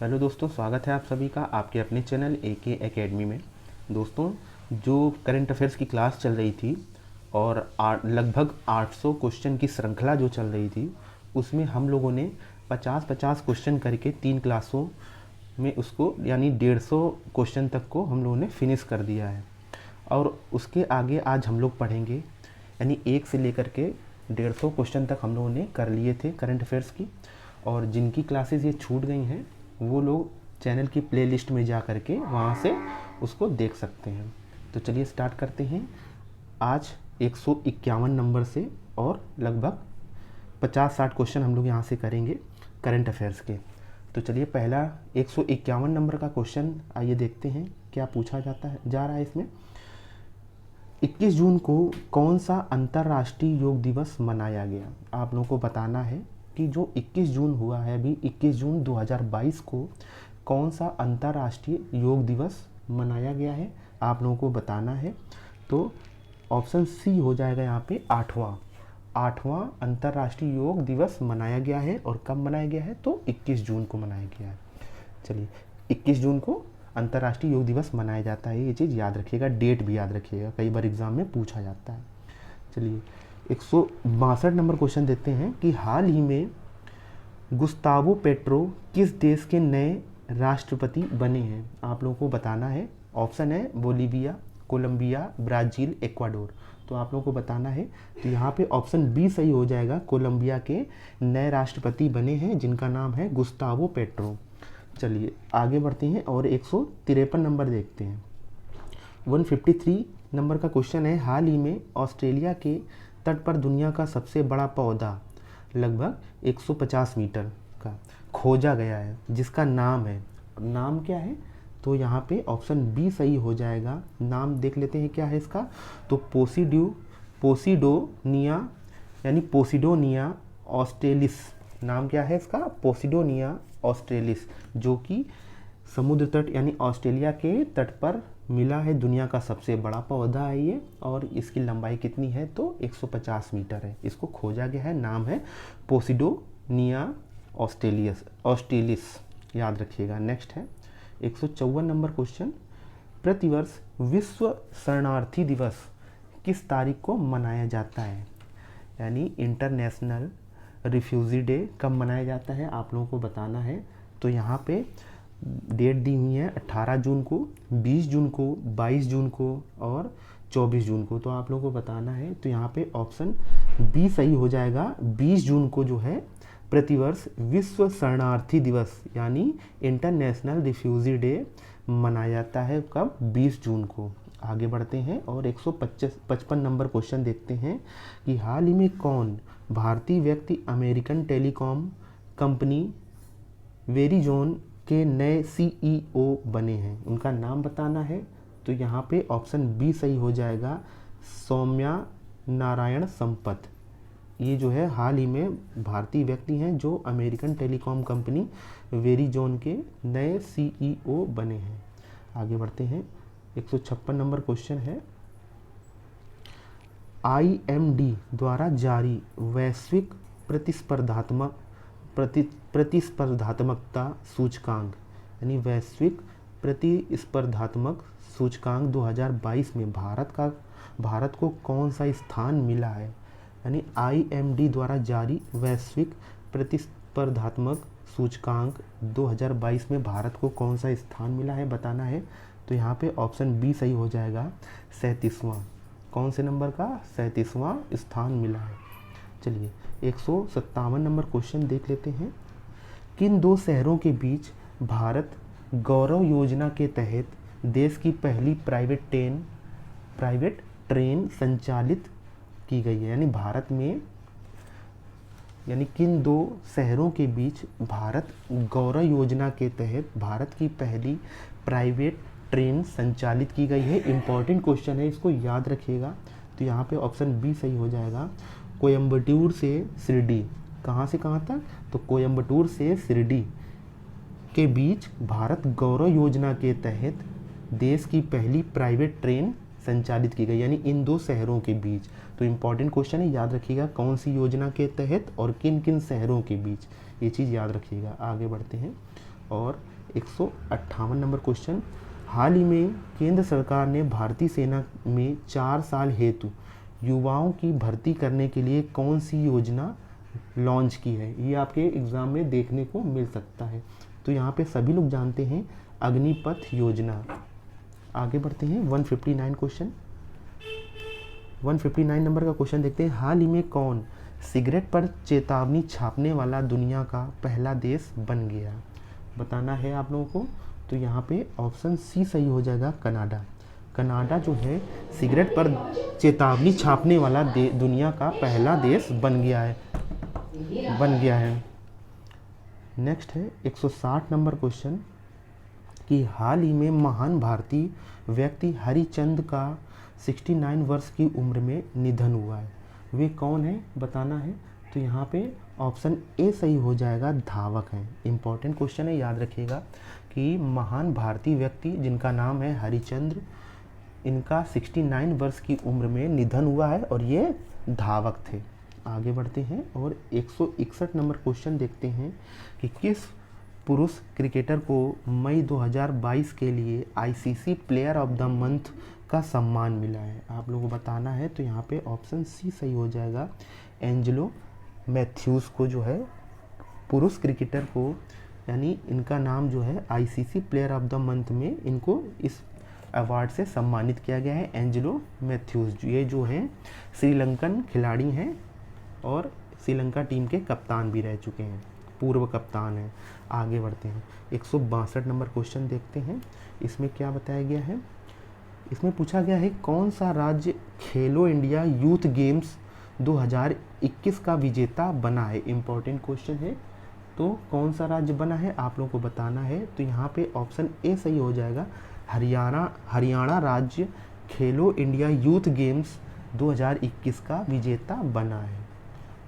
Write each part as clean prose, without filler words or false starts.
Hello दोस्तों, स्वागत है आप सभी का आपके अपने चैनल AK एकेडमी में। दोस्तों, जो करंट अफेयर्स की क्लास चल रही थी और लगभग 800 क्वेश्चन की श्रृंखला जो चल रही थी, उसमें हम लोगों ने 50-50 क्वेश्चन करके 3 क्लासों में उसको यानी 150 क्वेश्चन तक को हम लोगों ने फिनिश कर दिया है। और उसके आगे आज हम लोग पढ़ेंगे, यानी 1 से लेकर के 150 क्वेश्चन तक हम लोगों ने कर लिए थे करंट अफेयर्स की। और जिनकी क्लासेस ये छूट गई हैं वो लोग चैनल की प्लेलिस्ट में जा कर के वहाँ से उसको देख सकते हैं। तो चलिए स्टार्ट करते हैं आज 151 नंबर से, और लगभग 50-60 क्वेश्चन हम लोग यहाँ से करेंगे करंट अफेयर्स के। तो चलिए पहला 151 नंबर का क्वेश्चन आइए देखते हैं क्या पूछा जा रहा है इसमें। 21 जून को कौन सा अंतर्राष्ट्रीय योग दिवस मनाया गया? आप लोगों को बताना है कि जो 21 जून हुआ है अभी 21 जून 2022 को कौन सा अंतर्राष्ट्रीय योग दिवस मनाया गया है, आप लोगों को बताना है। तो ऑप्शन सी हो जाएगा यहाँ पे आठवां अंतर्राष्ट्रीय योग दिवस मनाया गया है। और कब मनाया गया है? तो 21 जून को मनाया गया है। चलिए 21 जून को अंतर्राष्ट्रीय योग दिवस मनाया जाता है, ये चीज़ याद रखिएगा, डेट भी याद रखिएगा, कई बार एग्जाम में पूछा जाता है। चलिए 162 नंबर क्वेश्चन देते हैं कि हाल ही में गुस्तावो पेट्रो किस देश के नए राष्ट्रपति बने हैं? आप लोगों को बताना है। ऑप्शन है बोलीविया, कोलंबिया, ब्राज़ील, इक्वाडोर। तो आप लोगों को बताना है। तो यहाँ पे ऑप्शन बी सही हो जाएगा, कोलंबिया के नए राष्ट्रपति बने हैं जिनका नाम है गुस्तावो पेट्रो। चलिए आगे बढ़ते हैं और 153 नंबर देखते हैं। 153 नंबर का क्वेश्चन है, हाल ही में ऑस्ट्रेलिया के तट पर दुनिया का सबसे बड़ा पौधा लगभग 150 मीटर का खोजा गया है जिसका नाम क्या है? तो यहाँ पे ऑप्शन बी सही हो जाएगा। नाम देख लेते हैं क्या है इसका। तो पोसिडोनिया यानी पोसिडोनिया ऑस्ट्रेलिस। नाम क्या है इसका? पोसिडोनिया ऑस्ट्रेलिस, जो कि समुद्र तट यानी ऑस्ट्रेलिया के तट पर मिला है। दुनिया का सबसे बड़ा पौधा है ये, और इसकी लंबाई कितनी है? तो 150 मीटर है। इसको खोजा गया है, नाम है पोसिडोनिया ऑस्ट्रेलिस, याद रखिएगा। नेक्स्ट है 154 नंबर क्वेश्चन, प्रतिवर्ष विश्व शरणार्थी दिवस किस तारीख को मनाया जाता है? यानी इंटरनेशनल रिफ्यूजी डे कब मनाया जाता है, आप लोगों को बताना है। तो यहाँ पे डेट दी हुई है 18 जून को, 20 जून को, 22 जून को और 24 जून को। तो आप लोगों को बताना है। तो यहाँ पे ऑप्शन बी सही हो जाएगा। 20 जून को जो है प्रतिवर्ष विश्व शरणार्थी दिवस यानी इंटरनेशनल रिफ्यूजी डे मनाया जाता है। कब? 20 जून को। आगे बढ़ते हैं और 155 नंबर क्वेश्चन देखते हैं कि हाल ही में कौन भारतीय व्यक्ति अमेरिकन टेलीकॉम कंपनी वेरिजोन के नए CEO बने हैं? उनका नाम बताना है। तो यहाँ पे ऑप्शन बी सही हो जाएगा, सौम्या नारायण संपत। ये जो है हाल ही में भारतीय व्यक्ति हैं जो अमेरिकन टेलीकॉम कंपनी वेरिजोन के नए CEO बने हैं। आगे बढ़ते हैं 156 नंबर क्वेश्चन है, IMD द्वारा जारी वैश्विक प्रतिस्पर्धात्मकता सूचकांक यानी वैश्विक प्रतिस्पर्धात्मक सूचकांक 2022 में भारत को कौन सा स्थान मिला है? यानी IMD द्वारा जारी वैश्विक प्रतिस्पर्धात्मक सूचकांक 2022 में भारत को कौन सा स्थान मिला है, बताना है। तो यहाँ पे ऑप्शन बी सही हो जाएगा, 37वां। कौन से नंबर का? 37वां स्थान मिला है। चलिए 157 नंबर क्वेश्चन देख लेते हैं, किन दो शहरों के बीच भारत गौरव योजना के तहत देश की पहली प्राइवेट ट्रेन संचालित की गई है? यानी भारत में यानी किन दो शहरों के बीच भारत गौरव योजना के तहत भारत की पहली प्राइवेट ट्रेन संचालित की गई है? इंपॉर्टेंट क्वेश्चन है, इसको याद रखिएगा। तो यहाँ पे ऑप्शन बी सही हो जाएगा, कोयम्बटूर से शिरडी। कहाँ से कहाँ तक? तो कोयम्बटूर से शिरडी के बीच भारत गौरव योजना के तहत देश की पहली प्राइवेट ट्रेन संचालित की गई, यानी इन दो शहरों के बीच। तो इम्पॉर्टेंट क्वेश्चन है, याद रखिएगा कौन सी योजना के तहत और किन किन शहरों के बीच, ये चीज़ याद रखिएगा। आगे बढ़ते हैं और 158 नंबर क्वेश्चन, हाल ही में केंद्र सरकार ने भारतीय सेना में 4 साल हेतु युवाओं की भर्ती करने के लिए कौन सी योजना लॉन्च की है। ये आपके एग्ज़ाम में देखने को मिल सकता है। तो यहाँ पे सभी लोग जानते हैं अग्निपथ योजना। आगे बढ़ते हैं 159 क्वेश्चन। 159 नंबर का क्वेश्चन देखते हैं, हाल ही में कौन सिगरेट पर चेतावनी छापने वाला दुनिया का पहला देश बन गया। बताना है आप लोगों को। तो यहाँ पे ऑप्शन सी सही हो जाएगा, कनाडा। कनाडा जो है सिगरेट पर चेतावनी छापने वाला दुनिया का पहला देश बन गया है। नेक्स्ट है 160 नंबर क्वेश्चन कि हाल ही में महान भारतीय व्यक्ति हरिचंद का 69 वर्ष की उम्र में निधन हुआ है। वे कौन है बताना है। तो यहाँ पे ऑप्शन ए सही हो जाएगा, धावक हैं। इंपॉर्टेंट क्वेश्चन है, याद रखिएगा कि महान भारतीय व्यक्ति जिनका नाम है हरिचंद्र, इनका 69 वर्ष की उम्र में निधन हुआ है और ये धावक थे। आगे बढ़ते हैं और 161 नंबर क्वेश्चन देखते हैं कि किस पुरुष क्रिकेटर को मई 2022 के लिए ICC player of the month का सम्मान मिला है। आप लोगों को बताना है। तो यहाँ पे ऑप्शन सी सही हो जाएगा, एंजेलो मैथ्यूज़ को जो है पुरुष क्रिकेटर को, यानी इनका नाम जो है ICC player of the month में इनको इस अवार्ड से सम्मानित किया गया है, एंजेलो मैथ्यूज़। ये जो हैं श्रीलंकन खिलाड़ी हैं और श्रीलंका टीम के कप्तान भी रह चुके हैं, पूर्व कप्तान हैं। आगे बढ़ते हैं 162 नंबर क्वेश्चन देखते हैं। इसमें क्या बताया गया है, इसमें पूछा गया है कौन सा राज्य खेलो इंडिया यूथ गेम्स 2021 का विजेता बना है। इम्पोर्टेंट क्वेश्चन है। तो कौन सा राज्य बना है आप लोगों को बताना है। तो यहाँ पे ऑप्शन ए सही हो जाएगा, हरियाणा राज्य खेलो इंडिया यूथ गेम्स 2021 का विजेता बना है।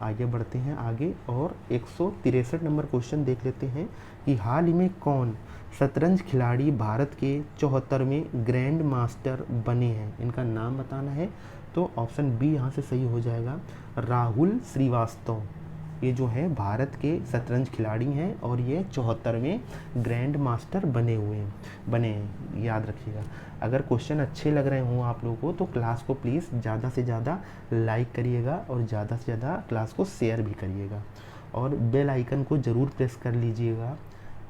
आगे बढ़ते हैं आगे और 163 नंबर क्वेश्चन देख लेते हैं कि हाल ही में कौन शतरंज खिलाड़ी भारत के 74वें ग्रैंड मास्टर बने हैं। इनका नाम बताना है। तो ऑप्शन बी यहाँ से सही हो जाएगा, राहुल श्रीवास्तव। ये जो है भारत के शतरंज खिलाड़ी हैं और ये 74वें ग्रैंड मास्टर बने हैं, याद रखिएगा। अगर क्वेश्चन अच्छे लग रहे हों आप लोगों को तो क्लास को प्लीज़ ज़्यादा से ज़्यादा लाइक करिएगा और ज़्यादा से ज़्यादा क्लास को शेयर भी करिएगा और बेल आइकन को ज़रूर प्रेस कर लीजिएगा।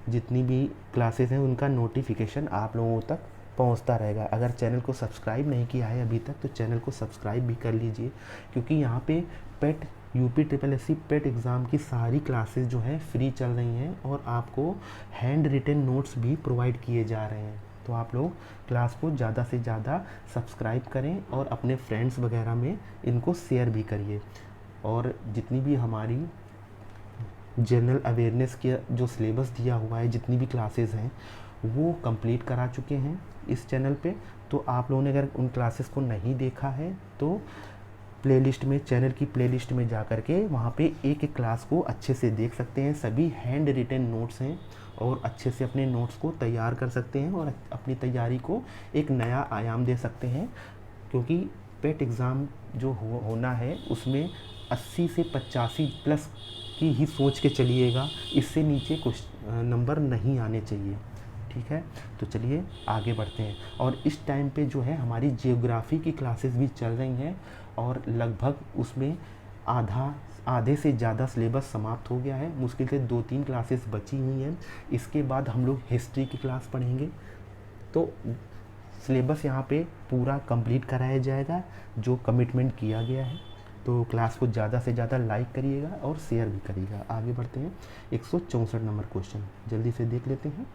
जितनी भी क्लासेस हैं उनका नोटिफिकेशन आप लोगों तक पहुंचता रहेगा। अगर चैनल को सब्सक्राइब नहीं किया है अभी तक तो चैनल को सब्सक्राइब भी कर लीजिए, क्योंकि यहाँ पे पेट UPSSC पेट एग्ज़ाम की सारी क्लासेस जो हैं फ्री चल रही हैं और आपको हैंड रिटन नोट्स भी प्रोवाइड किए जा रहे हैं। तो आप लोग क्लास को ज़्यादा से ज़्यादा सब्सक्राइब करें और अपने फ्रेंड्स वगैरह में इनको शेयर भी करिए। और जितनी भी हमारी जनरल अवेयरनेस के जो सिलेबस दिया हुआ है, जितनी भी क्लासेस हैं वो कंप्लीट करा चुके हैं इस चैनल पे। तो आप लोगों ने अगर उन क्लासेस को नहीं देखा है तो प्लेलिस्ट में, चैनल की प्लेलिस्ट में जा कर के वहाँ पे एक एक क्लास को अच्छे से देख सकते हैं। सभी हैंड रिटन नोट्स हैं और अच्छे से अपने नोट्स को तैयार कर सकते हैं और अपनी तैयारी को एक नया आयाम दे सकते हैं, क्योंकि पेट एग्ज़ाम जो होना है उसमें 80 से 85 प्लस की ही सोच के चलिएगा, इससे नीचे कुछ नंबर नहीं आने चाहिए। ठीक है, तो चलिए आगे बढ़ते हैं। और इस टाइम पे जो है हमारी जियोग्राफी की क्लासेस भी चल रही हैं और लगभग उसमें आधे से ज़्यादा सिलेबस समाप्त हो गया है। मुश्किल से 2-3 क्लासेस बची हुई हैं। इसके बाद हम लोग हिस्ट्री की क्लास पढ़ेंगे। तो सिलेबस यहाँ पे पूरा कंप्लीट कराया जाएगा जो कमिटमेंट किया गया है। तो क्लास को ज़्यादा से ज़्यादा लाइक करिएगा और शेयर भी करिएगा। आगे बढ़ते हैं 164 नंबर क्वेश्चन जल्दी से देख लेते हैं।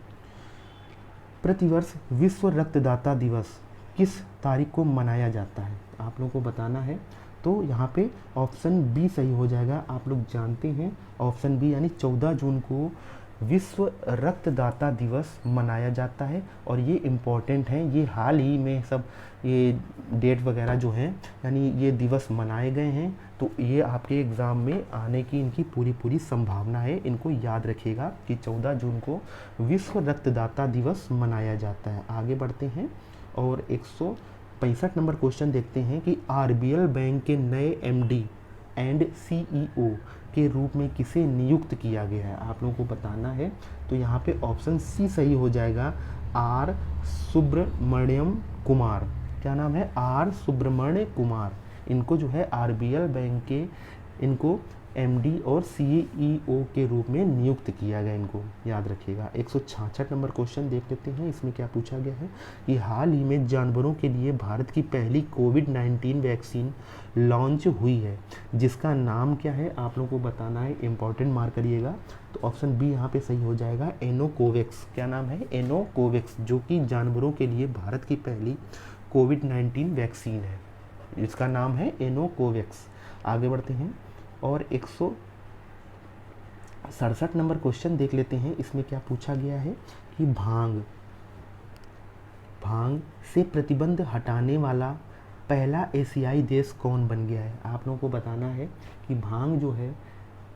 प्रतिवर्ष विश्व रक्तदाता दिवस किस तारीख को मनाया जाता है आप लोगों को बताना है। तो यहाँ पे ऑप्शन बी सही हो जाएगा। आप लोग जानते हैं ऑप्शन बी यानी 14 जून को विश्व रक्तदाता दिवस मनाया जाता है और ये इम्पॉर्टेंट है। ये हाल ही में सब ये डेट वगैरह जो हैं यानी ये दिवस मनाए गए हैं। तो ये आपके एग्ज़ाम में आने की इनकी पूरी संभावना है। इनको याद रखिएगा कि 14 जून को विश्व रक्तदाता दिवस मनाया जाता है। आगे बढ़ते हैं और 165 नंबर क्वेश्चन देखते हैं कि RBL बैंक के नए MD एंड सीईओ के रूप में किसे नियुक्त किया गया है, आप लोगों को बताना है। तो यहाँ पे ऑप्शन सी सही हो जाएगा, आर सुब्रमण्यम कुमार। क्या नाम है? आर सुब्रमण्य कुमार। इनको जो है आरबीएल बैंक के इनको एमडी और सीईओ के रूप में नियुक्त किया गया, इनको याद रखिएगा। 166 नंबर क्वेश्चन देख लेते हैं। इसमें क्या पूछा गया है कि हाल ही में जानवरों के लिए भारत की पहली कोविड-19 वैक्सीन लॉन्च हुई है, जिसका नाम क्या है, आप लोगों को बताना है। इंपॉर्टेंट मार्क करिएगा। तो ऑप्शन बी यहाँ पे सही हो जाएगा, एनोकोवैक्स। क्या नाम है? एनोकोवैक्स, जो कि जानवरों के लिए भारत की पहली कोविड-19 वैक्सीन है, इसका नाम है एनोकोवैक्स। आगे बढ़ते हैं और 167 नंबर क्वेश्चन देख लेते हैं। इसमें क्या पूछा गया है कि भांग से प्रतिबंध हटाने वाला पहला एशियाई देश कौन बन गया है। आप लोगों को बताना है कि भांग जो है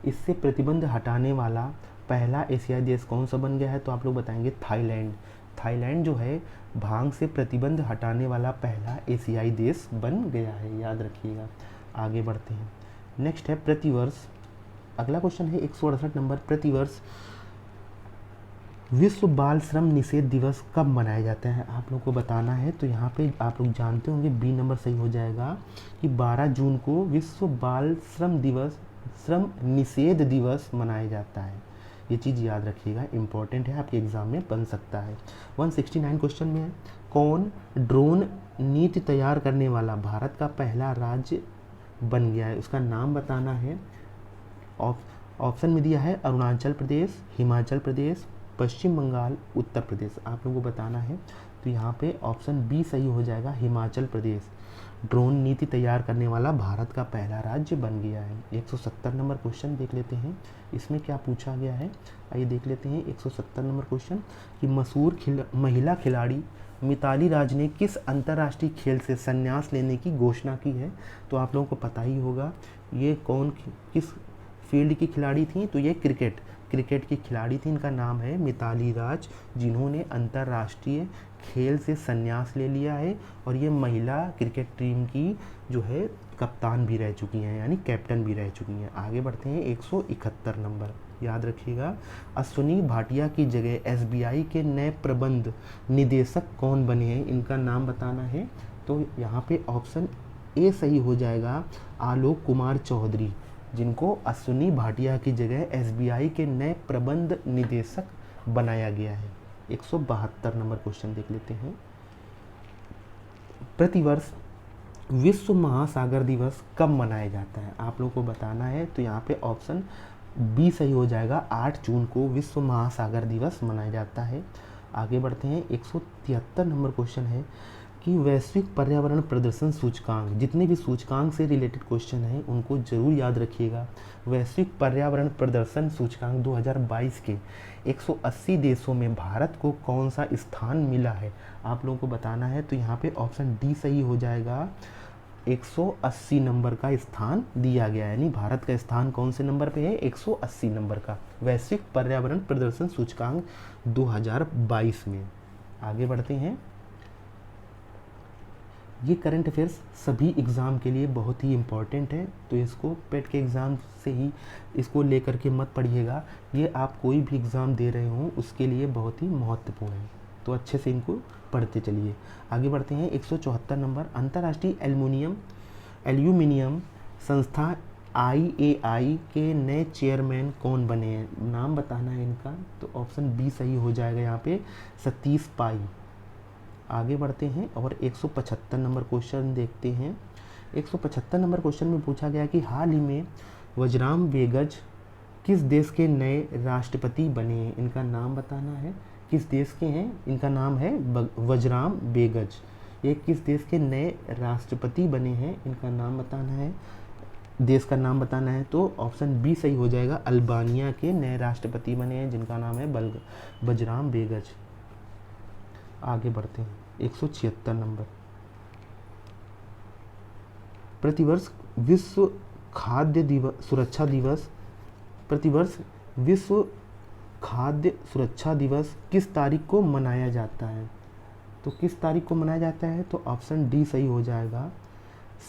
इससे प्रतिबंध हटाने वाला पहला एशियाई देश कौन सा बन गया है। तो आप लोग बताएंगे थाईलैंड। थाईलैंड जो है भांग से प्रतिबंध हटाने वाला पहला एशियाई देश बन गया है, याद रखिएगा। आगे बढ़ते हैं। नेक्स्ट है प्रतिवर्ष, अगला क्वेश्चन है 168 नंबर। प्रतिवर्ष विश्व बाल श्रम निषेध दिवस कब मनाया जाता है, आप लोग को बताना है। तो यहाँ पे आप लोग जानते होंगे, बी नंबर सही हो जाएगा कि 12 जून को विश्व बाल श्रम निषेध दिवस मनाया जाता है। ये चीज़ याद रखिएगा, इंपॉर्टेंट है, आपके एग्जाम में बन सकता है। 169 क्वेश्चन में है, कौन ड्रोन नीति तैयार करने वाला भारत का पहला राज्य बन गया है, उसका नाम बताना है। ऑप्शन में दिया है अरुणाचल प्रदेश, हिमाचल प्रदेश, पश्चिम बंगाल, उत्तर प्रदेश। आप लोगों को बताना है। तो यहाँ पे ऑप्शन बी सही हो जाएगा, हिमाचल प्रदेश। ड्रोन नीति तैयार करने वाला भारत का पहला राज्य बन गया है। 170 नंबर क्वेश्चन देख लेते हैं। इसमें क्या पूछा गया है, आइए देख लेते हैं। 170 नंबर क्वेश्चन कि मशहूर महिला खिलाड़ी मिताली राज ने किस अंतर्राष्ट्रीय खेल से संन्यास लेने की घोषणा की है। तो आप लोगों को पता ही होगा ये किस फील्ड की खिलाड़ी थी। तो ये क्रिकेट की खिलाड़ी थी। इनका नाम है मिताली राज, जिन्होंने अंतर्राष्ट्रीय खेल से संन्यास ले लिया है और ये महिला क्रिकेट टीम की जो है कप्तान भी रह चुकी हैं, यानी कैप्टन भी रह चुकी हैं। आगे बढ़ते हैं। 171 नंबर, याद रखिएगा। अश्विनी भाटिया की जगह एसबीआई के नए प्रबंध निदेशक कौन बने हैं, इनका नाम बताना है। तो यहाँ पे ऑप्शन ए सही हो जाएगा, आलोक कुमार चौधरी, जिनको अश्विनी भाटिया की जगह एसबीआई के नए प्रबंध निदेशक बनाया गया है। 172 नंबर क्वेश्चन देख लेते हैं। प्रतिवर्ष विश्व महासागर दिवस कब मनाया जाता है, आप लोगों को बताना है। तो यहाँ पे ऑप्शन बी सही हो जाएगा, 8 जून को विश्व महासागर दिवस मनाया जाता है। आगे बढ़ते हैं। 173 नंबर क्वेश्चन है कि वैश्विक पर्यावरण प्रदर्शन सूचकांक, जितने भी सूचकांक से रिलेटेड क्वेश्चन हैं उनको जरूर याद रखिएगा। वैश्विक पर्यावरण प्रदर्शन सूचकांक 2022 के 180 देशों में भारत को कौन सा स्थान मिला है, आप लोगों को बताना है। तो यहाँ पे ऑप्शन डी सही हो जाएगा, 180 नंबर का स्थान दिया गया है, यानी भारत का स्थान कौन से नंबर पे है, 180 नंबर का वैश्विक पर्यावरण प्रदर्शन सूचकांक 2022 में। आगे बढ़ते हैं। ये करंट अफेयर्स सभी एग्ज़ाम के लिए बहुत ही इम्पॉर्टेंट है, तो इसको पेट के एग्ज़ाम से ही इसको लेकर के मत पढ़िएगा। ये आप कोई भी एग्ज़ाम दे रहे हो उसके लिए बहुत ही महत्वपूर्ण है, तो अच्छे से इनको पढ़ते चलिए। आगे बढ़ते हैं। 174 नंबर, अंतर्राष्ट्रीय एल्यूमिनियम संस्था IAI के नए चेयरमैन कौन बने हैं, नाम बताना है इनका। तो ऑप्शन बी सही हो जाएगा यहाँ पे, सतीश पाई। आगे बढ़ते हैं और 175 नंबर क्वेश्चन देखते हैं। 175 नंबर क्वेश्चन में पूछा गया कि हाल ही में वजराम बेगज किस देश के नए राष्ट्रपति बने हैं, इनका नाम बताना है। किस देश के हैं, इनका नाम है वजराम बेगज। ये किस देश के नए राष्ट्रपति बने हैं, इनका नाम बताना है, देश का नाम बताना है। तो ऑप्शन बी सही हो जाएगा, अल्बानिया के नए राष्ट्रपति बने हैं जिनका नाम है वजराम बेगज। आगे बढ़ते हैं। 176 नंबर, प्रतिवर्ष विश्व खाद्य सुरक्षा दिवस, प्रतिवर्ष विश्व खाद्य सुरक्षा दिवस किस तारीख को मनाया जाता है। तो किस तारीख को मनाया जाता है, तो ऑप्शन डी सही हो जाएगा,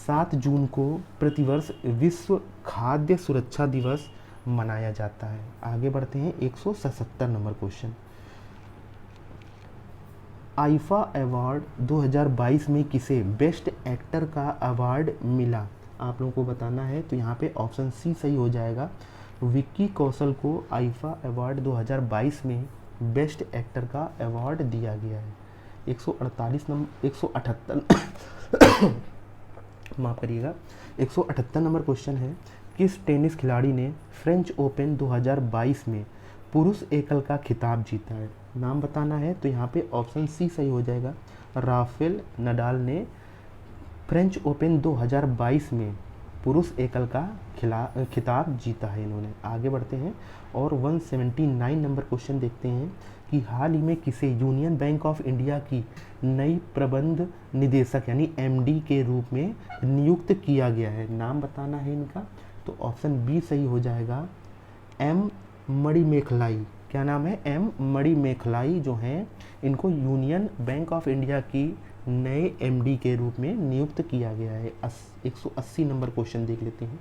7 जून को प्रतिवर्ष विश्व खाद्य सुरक्षा दिवस मनाया जाता है। आगे बढ़ते हैं 177 नंबर क्वेश्चन। आईफा अवार्ड 2022 में किसे बेस्ट एक्टर का अवार्ड मिला? आप लोगों को बताना है, तो यहाँ पे ऑप्शन सी सही हो जाएगा। विक्की कौशल को आईफा अवार्ड 2022 में बेस्ट एक्टर का अवार्ड दिया गया है। 148 नंबर 178 माफ़ करिएगा 178 नंबर क्वेश्चन है। किस टेनिस खिलाड़ी ने फ्रेंच ओपन 2022 में पुरुष एकल का खिताब जीता है? नाम बताना है, तो यहाँ पे ऑप्शन सी सही हो जाएगा। राफेल नडाल ने फ्रेंच ओपन 2022 में पुरुष एकल का खिताब जीता है इन्होंने। आगे बढ़ते हैं और 179 नंबर क्वेश्चन देखते हैं कि हाल ही में किसे यूनियन बैंक ऑफ इंडिया की नई प्रबंध निदेशक यानी एमडी के रूप में नियुक्त किया गया है? नाम बताना है इनका, तो ऑप्शन बी सही हो जाएगा। एम मणिमेखलाई। क्या नाम है? एम मणिमेखलाई जो हैं, इनको यूनियन बैंक ऑफ इंडिया की नए एमडी के रूप में नियुक्त किया गया है। 180 नंबर क्वेश्चन देख लेते हैं।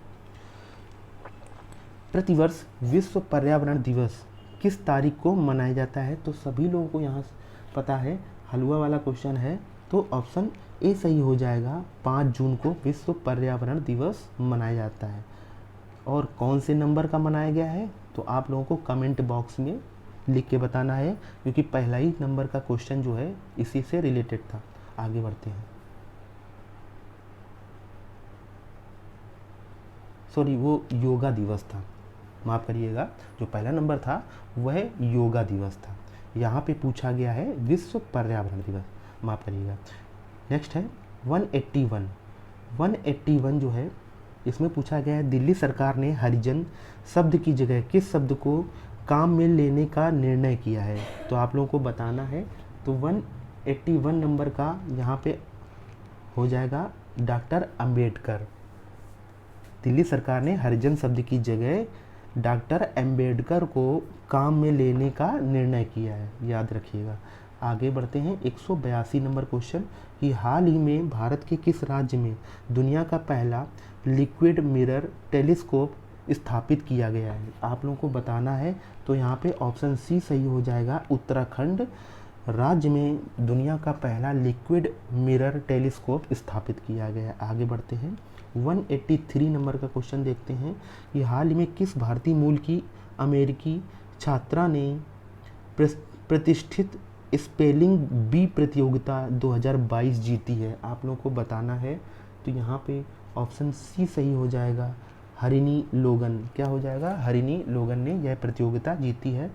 प्रतिवर्ष विश्व पर्यावरण दिवस किस तारीख को मनाया जाता है? तो सभी लोगों को यहाँ पता है, हलवा वाला क्वेश्चन है, तो ऑप्शन ए सही हो जाएगा। 5 जून को विश्व पर्यावरण दिवस मनाया जाता है। और कौन से नंबर का मनाया गया है, तो आप लोगों को कमेंट बॉक्स में लिख के बताना है, क्योंकि पहला ही नंबर का क्वेश्चन जो है इसी से रिलेटेड था। आगे बढ़ते हैं। सॉरी, वो योगा दिवस था, माफ़ करिएगा, जो पहला नंबर था वह योगा दिवस था। यहाँ पे पूछा गया है विश्व पर्यावरण दिवस, माफ़ करिएगा। नेक्स्ट है 181। 181 जो है, इसमें पूछा गया है दिल्ली सरकार ने हरिजन शब्द की जगह किस शब्द को काम में लेने का निर्णय किया है? तो आप लोगों को बताना है, तो 181 नंबर का यहाँ पे हो जाएगा डॉक्टर अंबेडकर। दिल्ली सरकार ने हरिजन शब्द की जगह डॉक्टर अंबेडकर को काम में लेने का निर्णय किया है, याद रखिएगा। आगे बढ़ते हैं 182 नंबर क्वेश्चन कि हाल ही में भारत के किस राज्य में दुनिया का पहला लिक्विड मिरर टेलीस्कोप स्थापित किया गया है? आप लोगों को बताना है, तो यहाँ पे ऑप्शन सी सही हो जाएगा। उत्तराखंड राज्य में दुनिया का पहला लिक्विड मिरर टेलीस्कोप स्थापित किया गया है। आगे बढ़ते हैं 183 नंबर का क्वेश्चन देखते हैं कि हाल ही में किस भारतीय मूल की अमेरिकी छात्रा ने प्रतिष्ठित स्पेलिंग बी प्रतियोगिता 2022 जीती है? आप लोगों को बताना है, तो यहाँ पे ऑप्शन सी सही हो जाएगा। हरिनी लोगन। क्या हो जाएगा? हरिनी लोगन ने यह प्रतियोगिता जीती है।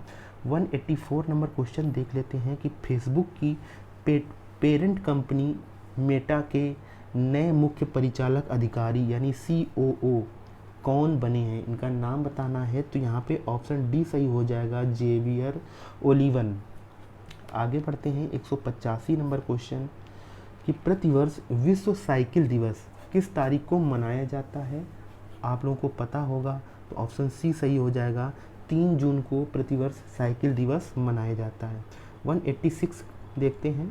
184 नंबर क्वेश्चन देख लेते हैं कि फेसबुक की पेरेंट कंपनी मेटा के नए मुख्य परिचालक अधिकारी यानी COO कौन बने हैं? इनका नाम बताना है, तो यहाँ पे ऑप्शन डी सही हो जाएगा, जेवियर ओलिवन। आगे बढ़ते हैं 185 नंबर क्वेश्चन कि प्रतिवर्ष विश्व साइकिल दिवस किस तारीख को मनाया जाता है? आप लोगों को पता होगा, तो ऑप्शन सी सही हो जाएगा। 3 जून को प्रतिवर्ष साइकिल दिवस मनाया जाता है। 186 देखते हैं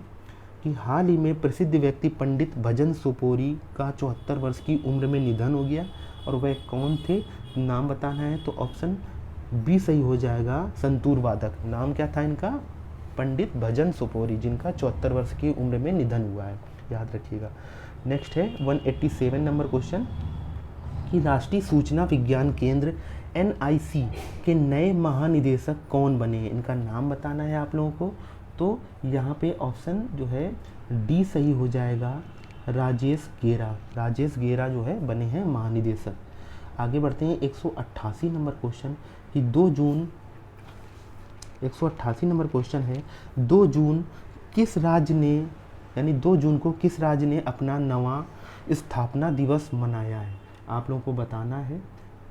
कि हाल ही में प्रसिद्ध व्यक्ति पंडित भजन सोपोरी का 74 वर्ष की उम्र में निधन हो गया, और वह कौन थे? नाम बताना है, तो ऑप्शन बी सही हो जाएगा, संतूर वादक। नाम क्या था इनका? पंडित भजन सोपोरी, जिनका 74 वर्ष की उम्र में निधन हुआ है, याद रखिएगा। नेक्स्ट है 187 नंबर क्वेश्चन कि राष्ट्रीय सूचना विज्ञान केंद्र NIC के नए महानिदेशक कौन बने हैं? इनका नाम बताना है आप लोगों को, तो यहाँ पे ऑप्शन जो है डी सही हो जाएगा, राजेश गेरा। राजेश गेरा जो है बने हैं महानिदेशक। आगे बढ़ते हैं 188 नंबर क्वेश्चन कि 2 जून 188 नंबर क्वेश्चन है 2 जून किस राज्य ने यानी 2 जून को किस राज्य ने अपना नवा स्थापना दिवस मनाया है? आप लोगों को बताना है,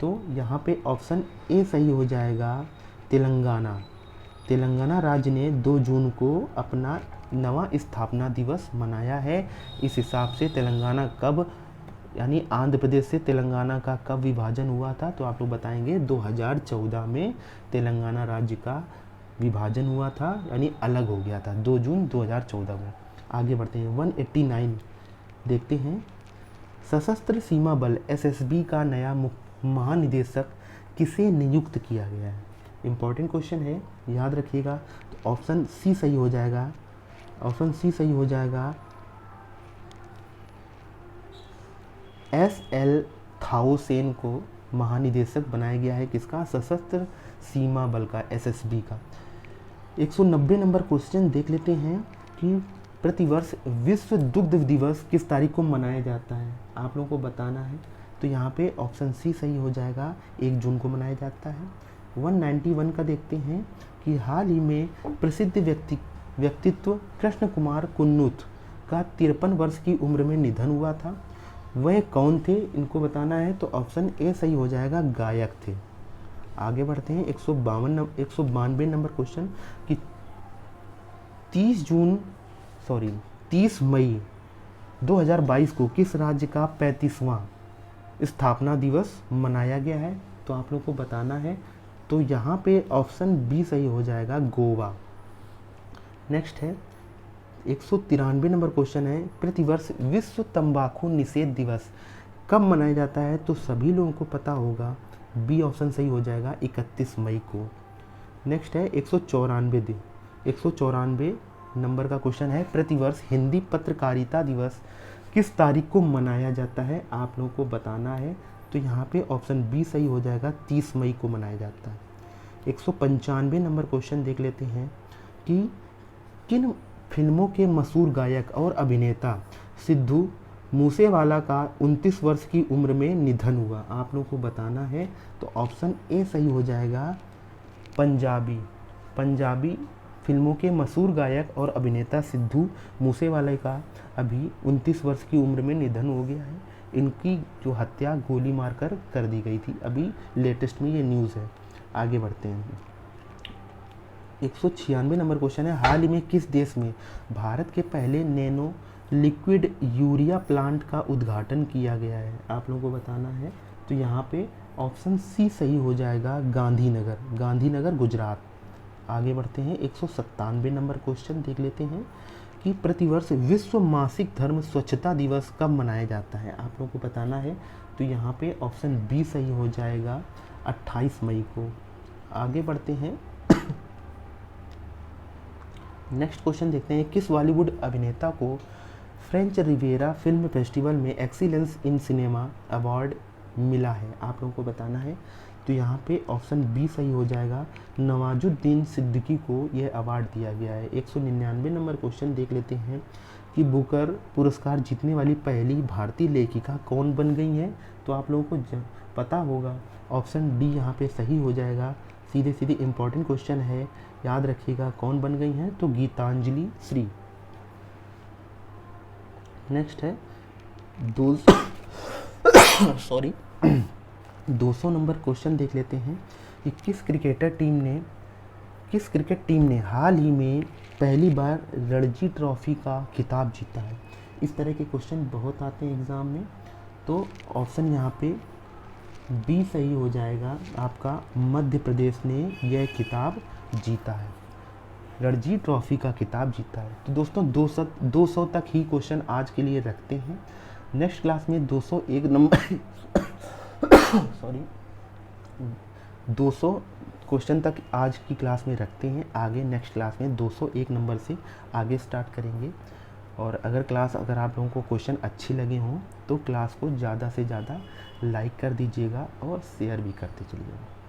तो यहाँ पे ऑप्शन ए सही हो जाएगा, तेलंगाना। तेलंगाना राज्य ने 2 जून को अपना नवा स्थापना दिवस मनाया है। इस हिसाब से तेलंगाना कब यानी आंध्र प्रदेश से तेलंगाना का कब विभाजन हुआ था? तो आप लोग बताएंगे 2014 में तेलंगाना राज्य का विभाजन हुआ था, यानी अलग हो गया था 2 जून 2014 में। आगे बढ़ते हैं 189 देखते हैं सशस्त्र सीमा बल एसएसबी का नया महानिदेशक किसे नियुक्त किया गया है? इंपॉर्टेंट क्वेश्चन है, याद रखिएगा। तो ऑप्शन सी सही हो जाएगा, ऑप्शन सी सही हो जाएगा। एस.एल. थाउसेन को महानिदेशक बनाया गया है, किसका? सशस्त्र सीमा बल का, एसएसबी का। 190 नंबर क्वेश्चन देख लेते हैं कि प्रतिवर्ष विश्व दुग्ध दिवस किस तारीख को मनाया जाता है? आप लोगों को बताना है। तो यहाँ पे ऑप्शन सी सही हो जाएगा, 1 जून को मनाया जाता है। 191 का देखते हैं कि हाल ही में प्रसिद्ध व्यक्तित्व कृष्ण कुमार कुन्नुत का 53 वर्ष की उम्र में निधन हुआ था, वह कौन थे? इनको बताना है। तो ऑप्शन ए सही हो जाएगा, गायक थे। आगे बढ़ते हैं। 192 नंबर क्वेश्चन कि 30 मई 2022 को किस राज्य का 35वां स्थापना दिवस मनाया गया है? तो आप लोग को बताना है। तो यहाँ पे ऑप्शन बी सही हो जाएगा, गोवा। नेक्स्ट है 193 नंबर क्वेश्चन है, प्रतिवर्ष विश्व तंबाकू निषेध दिवस कब मनाया जाता है? तो सभी लोगों को पता होगा, बी ऑप्शन सही हो जाएगा, 31 मई को। नेक्स्ट है 194 नंबर का क्वेश्चन है, प्रतिवर्ष हिंदी पत्रकारिता दिवस किस तारीख को मनाया जाता है? आप लोगों को बताना है। तो यहाँ पे ऑप्शन बी सही हो जाएगा, 30 मई को मनाया जाता है। 195 नंबर क्वेश्चन देख लेते हैं कि किन फिल्मों के मशहूर गायक और अभिनेता सिद्धू मूसेवाला का 29 वर्ष की उम्र में निधन हुआ? आप लोगों को बताना है। तो ऑप्शन ए सही हो जाएगा, पंजाबी फिल्मों के मशहूर गायक और अभिनेता सिद्धू मूसेवाला का अभी 29 वर्ष की उम्र में निधन हो गया है। इनकी जो हत्या गोली मारकर कर दी गई थी, अभी लेटेस्ट में ये न्यूज़ है। आगे बढ़ते हैं। 196 नंबर क्वेश्चन है, हाल ही में किस देश में भारत के पहले नैनो लिक्विड यूरिया प्लांट का उद्घाटन किया गया है? आप लोगों को बताना है। तो यहाँ पे ऑप्शन सी सही हो जाएगा, गांधीनगर गुजरात। आगे बढ़ते हैं। 197 नंबर क्वेश्चन देख लेते हैं कि प्रतिवर्ष विश्व मासिक धर्म स्वच्छता दिवस कब मनाया जाता है? आप लोगों को बताना है। तो यहाँ पे ऑप्शन बी सही हो जाएगा, 28 मई को। आगे बढ़ते हैं। नेक्स्ट क्वेश्चन देखते हैं, किस बॉलीवुड अभिनेता को फ्रेंच रिविएरा फिल्म फेस्टिवल में एक्सीलेंस इन सिनेमा अवार्ड मिला है? आप लोगों को बताना है। तो यहाँ पे ऑप्शन बी सही हो जाएगा, नवाजुद्दीन सिद्दीकी को यह अवार्ड दिया गया है। 199 नंबर क्वेश्चन देख लेते हैं कि बुकर पुरस्कार जीतने वाली पहली भारतीय लेखिका कौन बन गई हैं? तो आप लोगों को पता होगा, ऑप्शन डी यहाँ पे सही हो जाएगा। सीधे सीधे इम्पॉर्टेंट क्वेश्चन है, याद रखिएगा कौन बन गई हैं? तो गीतांजलि श्री। नेक्स्ट है 200 नंबर क्वेश्चन देख लेते हैं कि किस क्रिकेट टीम ने हाल ही में पहली बार रणजी ट्रॉफी का खिताब जीता है? इस तरह के क्वेश्चन बहुत आते हैं एग्ज़ाम में। तो ऑप्शन यहाँ पे बी सही हो जाएगा आपका, मध्य प्रदेश ने यह खिताब जीता है, रणजी ट्रॉफी का खिताब जीता है। तो दोस्तों 200 तक ही क्वेश्चन आज के लिए रखते हैं। नेक्स्ट क्लास में 201 नंबर 200 क्वेश्चन तक आज की क्लास में रखते हैं। आगे नेक्स्ट क्लास में 201 नंबर से आगे स्टार्ट करेंगे। और अगर आप लोगों को क्वेश्चन अच्छे लगे हों तो क्लास को ज़्यादा से ज़्यादा लाइक कर दीजिएगा और शेयर भी करते चलिएगा।